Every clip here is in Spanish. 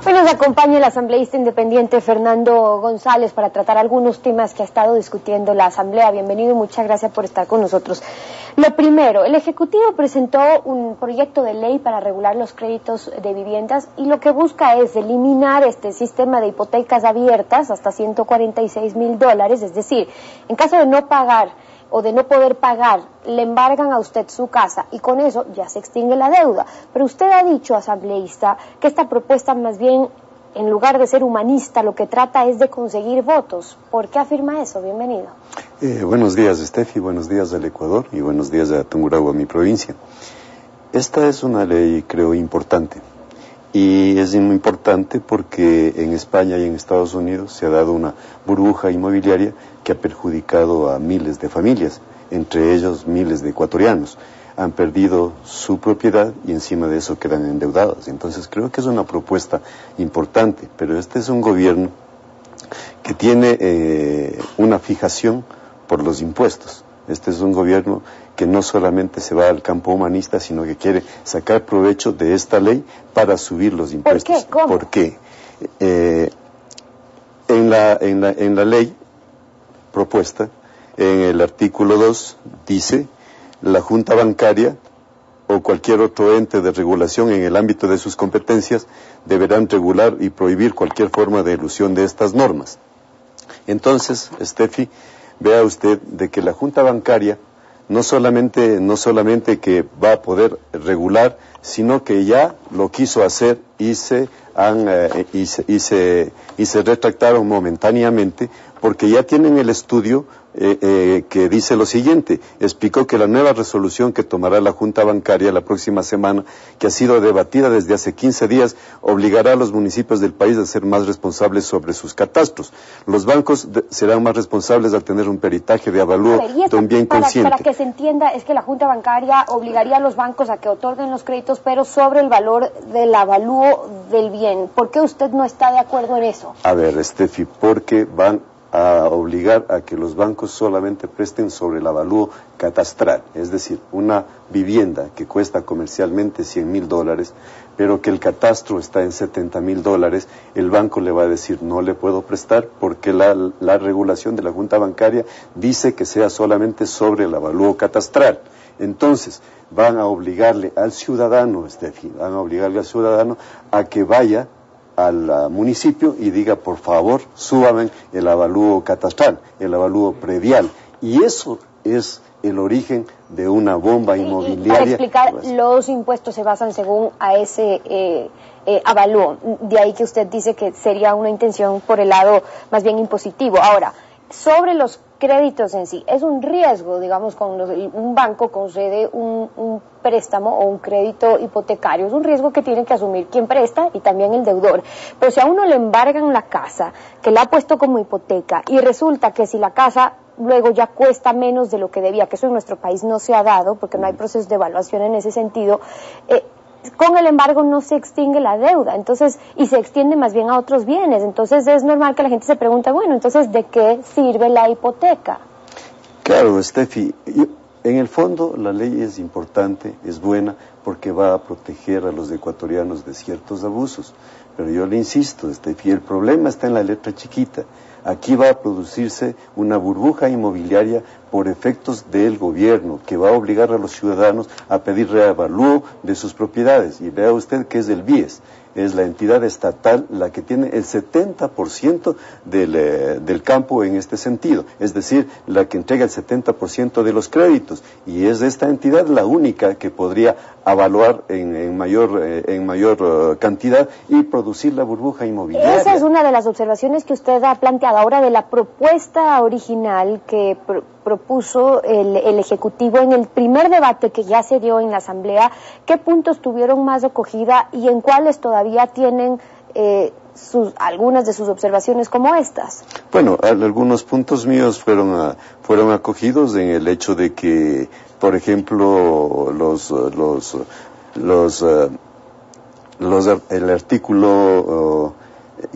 Hoy nos acompaña el asambleísta independiente Fernando González para tratar algunos temas que ha estado discutiendo la Asamblea. Bienvenido y muchas gracias por estar con nosotros. Lo primero, el Ejecutivo presentó un proyecto de ley para regular los créditos de viviendas y lo que busca es eliminar este sistema de hipotecas abiertas hasta $146,000, es decir, en caso de no pagar o de no poder pagar, le embargan a usted su casa y con eso ya se extingue la deuda. Pero usted ha dicho, asambleísta, que esta propuesta más bien, en lugar de ser humanista, lo que trata es de conseguir votos. ¿Por qué afirma eso? Bienvenido. Buenos días, Steffi, buenos días del Ecuador y buenos días de Tungurahua, mi provincia. Esta es una ley, creo, importante. Y es muy importante porque en España y en Estados Unidos se ha dado una burbuja inmobiliaria que ha perjudicado a miles de familias, entre ellos miles de ecuatorianos. Han perdido su propiedad y encima de eso quedan endeudados. Entonces creo que es una propuesta importante, pero este es un gobierno que tiene una fijación por los impuestos. Este es un gobierno que no solamente se va al campo humanista, sino que quiere sacar provecho de esta ley para subir los impuestos. ¿Por qué? ¿Cómo? ¿Por qué? En la ley propuesta, en el artículo 2, dice: la Junta Bancaria o cualquier otro ente de regulación en el ámbito de sus competencias deberán regular y prohibir cualquier forma de elusión de estas normas. Entonces, Steffi, vea usted de que la Junta Bancaria no solamente que va a poder regular, sino que ya lo quiso hacer y se retractaron momentáneamente porque ya tienen el estudio que dice lo siguiente. Explicó que la nueva resolución que tomará la Junta Bancaria la próxima semana, que ha sido debatida desde hace 15 días, obligará a los municipios del país a ser más responsables sobre sus catastros. Los bancos serán más responsables al tener un peritaje de avalúo de un bien consciente. Para que se entienda, es que la Junta Bancaria obligaría a los bancos a que otorguen los créditos, pero sobre el valor del avalúo del bien. ¿Por qué usted no está de acuerdo en eso? A ver, Steffi, porque van a obligar a que los bancos solamente presten sobre el avalúo catastral, es decir, una vivienda que cuesta comercialmente $100,000, pero que el catastro está en $70,000, el banco le va a decir no le puedo prestar porque la regulación de la Junta Bancaria dice que sea solamente sobre el avalúo catastral. Entonces, van a obligarle al ciudadano, Steffi, a que vaya al municipio y diga, por favor, súbame el avalúo catastral, el avalúo predial. Y eso es el origen de una bomba inmobiliaria. Para explicar, los impuestos se basan según a ese avalúo. De ahí que usted dice que sería una intención por el lado más bien impositivo. Ahora, sobre los créditos en sí, es un riesgo, digamos, cuando un banco concede un préstamo o un crédito hipotecario, es un riesgo que tiene que asumir quien presta y también el deudor. Pero si a uno le embargan la casa, que la ha puesto como hipoteca, y resulta que si la casa luego ya cuesta menos de lo que debía, que eso en nuestro país no se ha dado, porque no hay proceso de evaluación en ese sentido, con el embargo no se extingue la deuda, entonces, y se extiende más bien a otros bienes. Entonces es normal que la gente se pregunte, bueno, entonces, ¿de qué sirve la hipoteca? Claro, Steffi, en el fondo la ley es importante, es buena, porque va a proteger a los ecuatorianos de ciertos abusos. Pero yo le insisto, Steffi, el problema está en la letra chiquita. Aquí va a producirse una burbuja inmobiliaria por efectos del gobierno, que va a obligar a los ciudadanos a pedir reavalúo de sus propiedades. Y vea usted que es el BIES, es la entidad estatal la que tiene el 70% del campo en este sentido, es decir, la que entrega el 70% de los créditos, y es esta entidad la única que podría avaluar en mayor cantidad y producir la burbuja inmobiliaria. Esa es una de las observaciones que usted ha planteado ahora de la propuesta original que propuso el Ejecutivo en el primer debate que ya se dio en la Asamblea. ¿Qué puntos tuvieron más acogida y en cuáles todavía tienen algunas de sus observaciones como estas? Bueno, algunos puntos míos fueron acogidos en el hecho de que, por ejemplo, el artículo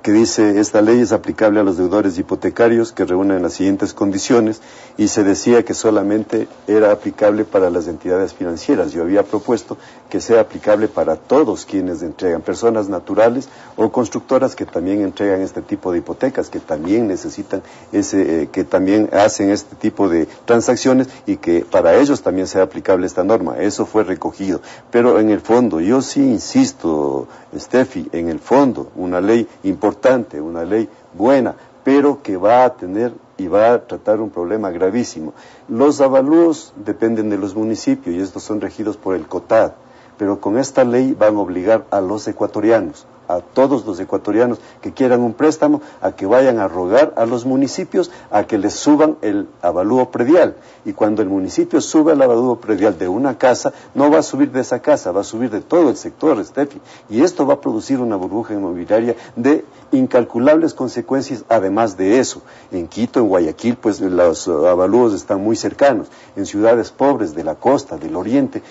que dice: esta ley es aplicable a los deudores hipotecarios que reúnen las siguientes condiciones, y se decía que solamente era aplicable para las entidades financieras. Yo había propuesto que sea aplicable para todos quienes entregan, personas naturales o constructoras que también entregan este tipo de hipotecas, que también necesitan que también hacen este tipo de transacciones, y que para ellos también sea aplicable esta norma. Eso fue recogido. Pero en el fondo, yo sí insisto, Steffi, en el fondo, una ley importante, una ley buena, pero que va a tener y va a tratar un problema gravísimo. Los avalúos dependen de los municipios y estos son regidos por el COTAD, pero con esta ley van a obligar a los ecuatorianos, a todos los ecuatorianos que quieran un préstamo, a que vayan a rogar a los municipios a que les suban el avalúo predial. Y cuando el municipio sube el avalúo predial de una casa, no va a subir de esa casa, va a subir de todo el sector, Steffi. Y esto va a producir una burbuja inmobiliaria de incalculables consecuencias. Además de eso, en Quito, en Guayaquil, pues los avalúos están muy cercanos. En ciudades pobres de la costa, del oriente,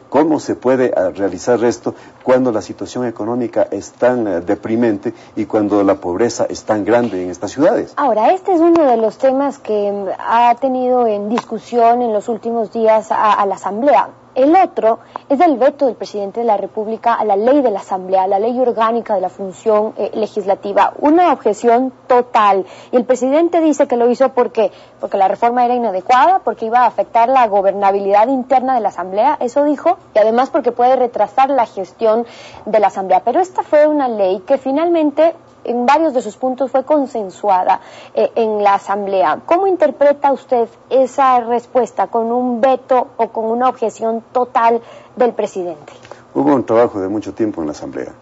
¿cómo se puede realizar esto cuando la situación económica es tan deprimente y cuando la pobreza es tan grande en estas ciudades? Ahora, este es uno de los temas que ha tenido en discusión en los últimos días a la Asamblea. El otro es el veto del presidente de la República a la ley de la Asamblea, a la ley orgánica de la función legislativa. Una objeción total. Y el presidente dice que lo hizo porque la reforma era inadecuada, porque iba a afectar la gobernabilidad interna de la Asamblea, eso dijo, y además porque puede retrasar la gestión de la Asamblea. Pero esta fue una ley que finalmente, en varios de sus puntos, fue consensuada en la Asamblea. ¿Cómo interpreta usted esa respuesta, con un veto o con una objeción total del presidente? Hubo un trabajo de mucho tiempo en la Asamblea.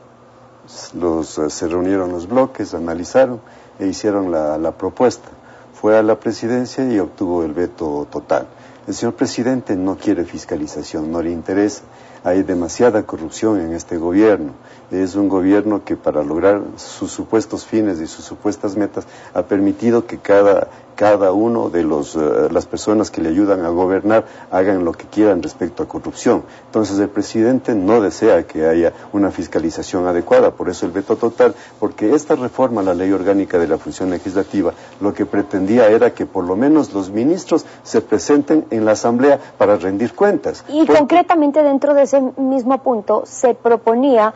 Se reunieron los bloques, analizaron e hicieron la propuesta. Fue a la presidencia y obtuvo el veto total. El señor presidente no quiere fiscalización, no le interesa. Hay demasiada corrupción en este gobierno. Es un gobierno que, para lograr sus supuestos fines y sus supuestas metas, ha permitido que cada uno de las personas que le ayudan a gobernar hagan lo que quieran respecto a corrupción. Entonces el presidente no desea que haya una fiscalización adecuada, por eso el veto total, porque esta reforma a la ley orgánica de la función legislativa lo que pretendía era que por lo menos los ministros se presenten en la Asamblea para rendir cuentas. Y concretamente dentro de ese mismo punto se proponía,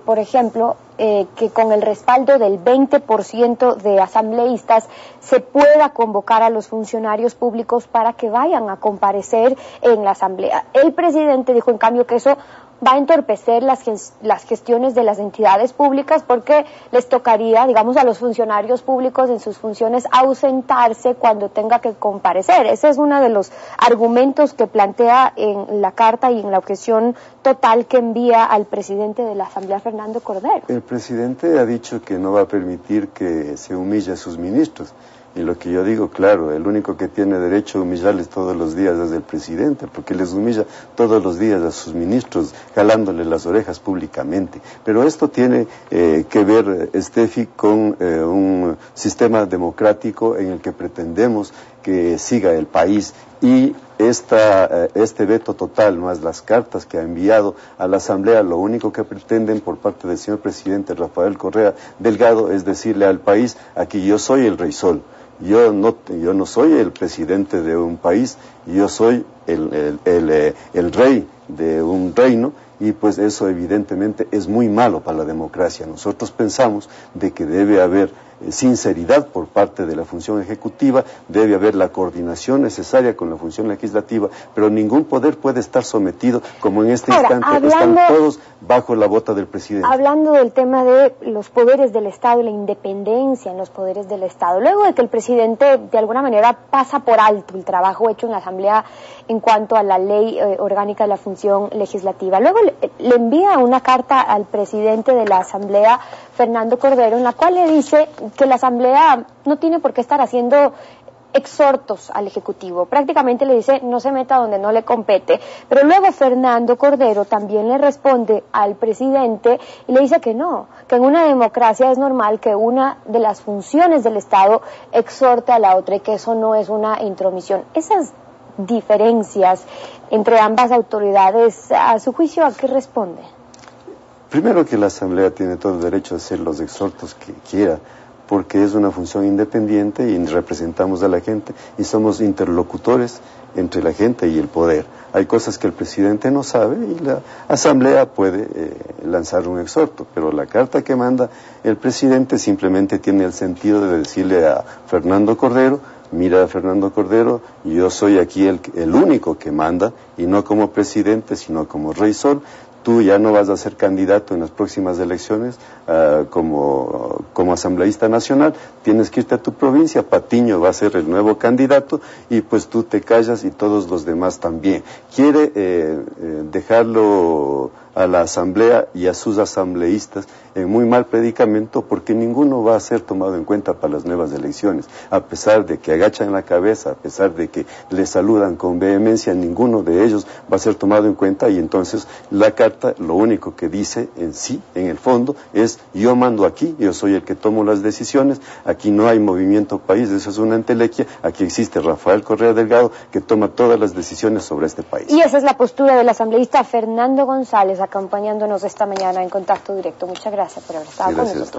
por ejemplo, que con el respaldo del 20% de asambleístas se pueda convocar a los funcionarios públicos para que vayan a comparecer en la Asamblea. El presidente dijo, en cambio, que eso va a entorpecer las gestiones de las entidades públicas, porque les tocaría, digamos, a los funcionarios públicos en sus funciones ausentarse cuando tenga que comparecer. Ese es uno de los argumentos que plantea en la carta y en la objeción total que envía al presidente de la Asamblea, Fernando Cordero. El presidente ha dicho que no va a permitir que se humille a sus ministros. Y lo que yo digo, claro, el único que tiene derecho a humillarles todos los días es el presidente, porque les humilla todos los días a sus ministros, jalándole las orejas públicamente. Pero esto tiene que ver, Steffi, con un sistema democrático en el que pretendemos que siga el país. Y este veto total, más las cartas que ha enviado a la Asamblea, lo único que pretenden por parte del señor presidente Rafael Correa Delgado es decirle al país: aquí yo soy el Rey Sol. Yo no soy el presidente de un país, yo soy el rey de un reino, y pues eso evidentemente es muy malo para la democracia. Nosotros pensamos de que debe haber sinceridad por parte de la función ejecutiva, debe haber la coordinación necesaria con la función legislativa, pero ningún poder puede estar sometido, como en este instante están todos bajo la bota del presidente. Hablando del tema de los poderes del Estado y la independencia en los poderes del Estado, luego de que el presidente de alguna manera pasa por alto el trabajo hecho en la Asamblea en cuanto a la ley orgánica de la función legislativa, luego le envía una carta al presidente de la Asamblea, Fernando Cordero, en la cual le dice que la Asamblea no tiene por qué estar haciendo exhortos al Ejecutivo. Prácticamente le dice: no se meta donde no le compete. Pero luego Fernando Cordero también le responde al presidente y le dice que no, que en una democracia es normal que una de las funciones del Estado exhorte a la otra y que eso no es una intromisión. Esas diferencias entre ambas autoridades, a su juicio, ¿a qué responde? Primero que la Asamblea tiene todo el derecho a hacer los exhortos que quiera, porque es una función independiente y representamos a la gente y somos interlocutores entre la gente y el poder. Hay cosas que el presidente no sabe y la Asamblea puede lanzar un exhorto, pero la carta que manda el presidente simplemente tiene el sentido de decirle a Fernando Cordero: mira, Fernando Cordero, yo soy aquí el único que manda, y no como presidente, sino como Rey Sol. Tú ya no vas a ser candidato en las próximas elecciones como asambleísta nacional, tienes que irte a tu provincia, Patiño va a ser el nuevo candidato y pues tú te callas y todos los demás también. Quiere dejarlo a la asamblea y a sus asambleístas en muy mal predicamento, porque ninguno va a ser tomado en cuenta para las nuevas elecciones. A pesar de que agachan la cabeza, a pesar de que le saludan con vehemencia, ninguno de ellos va a ser tomado en cuenta, y entonces la carta lo único que dice en sí, en el fondo, es: yo mando aquí, yo soy el que tomo las decisiones, aquí no hay movimiento país, eso es una entelequia, aquí existe Rafael Correa Delgado que toma todas las decisiones sobre este país. Y esa es la postura del asambleísta Fernando González, acompañándonos esta mañana en Contacto Directo. Muchas gracias por haber estado con nosotros.